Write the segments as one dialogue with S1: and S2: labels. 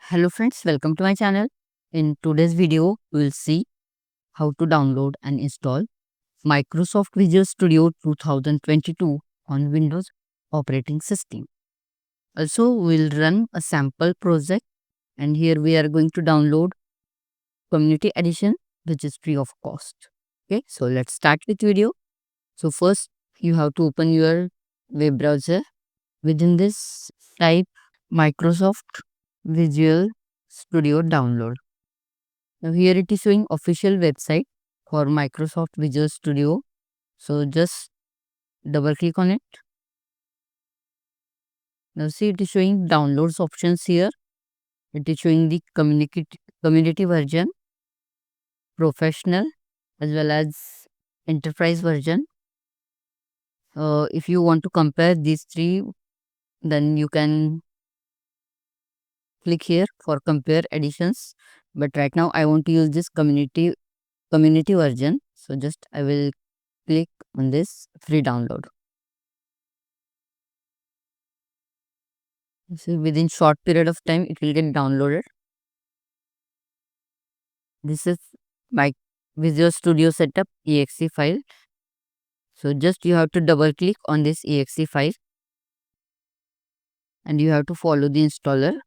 S1: Hello friends, welcome to my channel. In today's video, we will see how to download and install Microsoft Visual Studio 2022 on Windows operating system. Also, we'll run a sample project, and here we are going to download Community Edition, which is free of cost. Okay, so let's start with video. So first, you have to open your web browser. Within this, type Microsoft Visual Studio download. Now here it is showing official website for Microsoft Visual Studio. So just double click on it. Now see, it is showing downloads options here. It is showing the community version, professional, as well as enterprise version. If you want to compare these three, then you can click here for compare editions. But right now I want to use this community version. So just I will click on this free download. So within short period of time it will get downloaded. This is my Visual Studio setup exe file. So just you have to double click on this exe file and you have to follow the installer.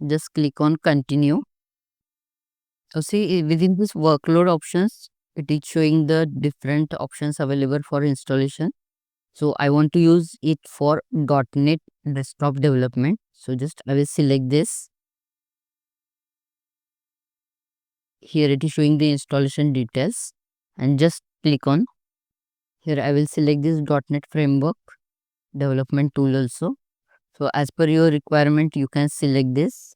S1: Just click on continue. So see, within this workload options, it is showing the different options available for installation. So I want to use it for .NET desktop development. So just I will select this. Here it is showing the installation details and just click on. Here I will select this .NET framework development tool also. So as per your requirement, you can select this.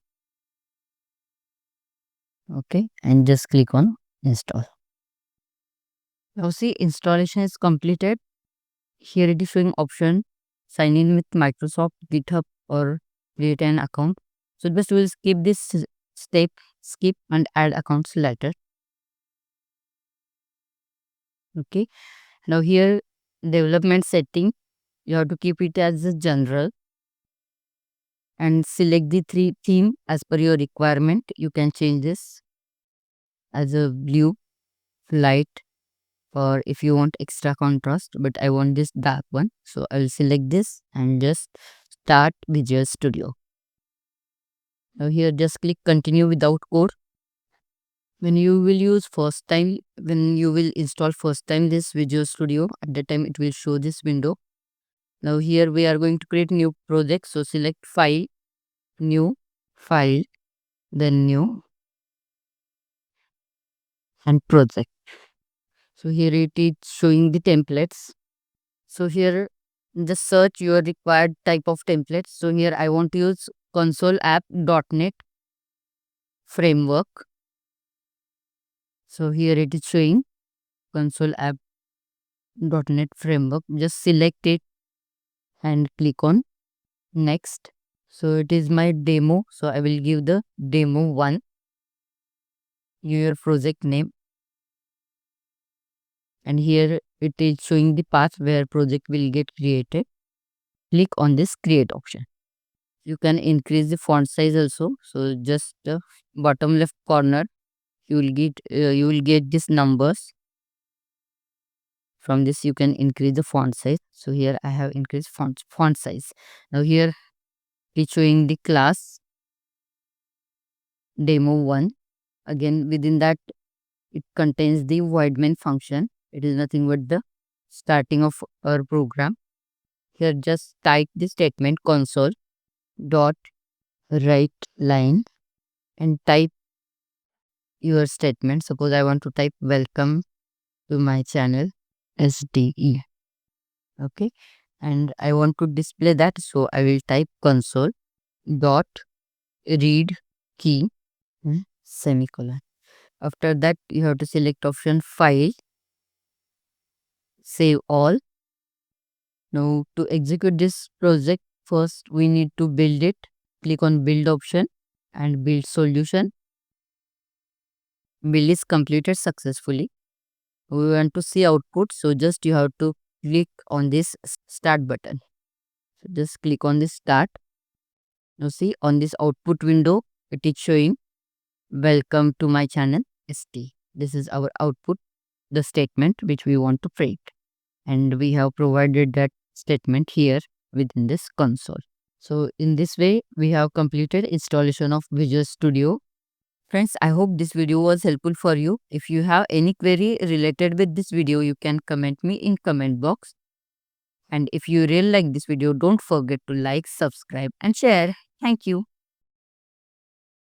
S1: Okay, and just click on install. Now see, installation is completed. Here it is showing option sign in with Microsoft, GitHub or create an account. So best we will skip this step, skip and add accounts later. Okay, now here development setting, you have to keep it as a general and select the theme as per your requirement. You can change this as a blue, light, or if you want extra contrast, but I want this dark one. So I will select this and just start Visual Studio. Now here just click continue without code. When you will install first time this Visual Studio, at that time it will show this window. Now here we are going to create new project. So select file, new, file, then new and project. So here it is showing the templates. So here just search your required type of templates. So here I want to use console app.net framework. So here it is showing console app.net framework. Just select it and click on next. So it is my demo. So I will give the demo 1, your project name. And here it is showing the path where project will get created. Click on this create option. You can increase the font size also. So just bottom left corner you will get these numbers. From this you can increase the font size. So here I have increased font size. Now here it's showing the class demo 1. Again within that it contains the void main function. It is nothing but the starting of our program. Here just type the statement console dot write line and type your statement. Suppose I want to type welcome to my channel SDE. Okay, and I want to display that, so I will type console dot read key semicolon. After that you have to select option file, save all. Now to execute this project, first we need to build it. Click on build option and build solution. Build is completed successfully. We want to see output, so just you have to click on this start button. So just click on this start. Now see, on this output window, it is showing welcome to my channel ST. This is our output, the statement which we want to print. And we have provided that statement here within this console. So in this way, we have completed installation of Visual Studio. Friends, I hope this video was helpful for you. If you have any query related with this video, you can comment me in comment box. And if you really like this video, don't forget to like, subscribe and share. Thank you.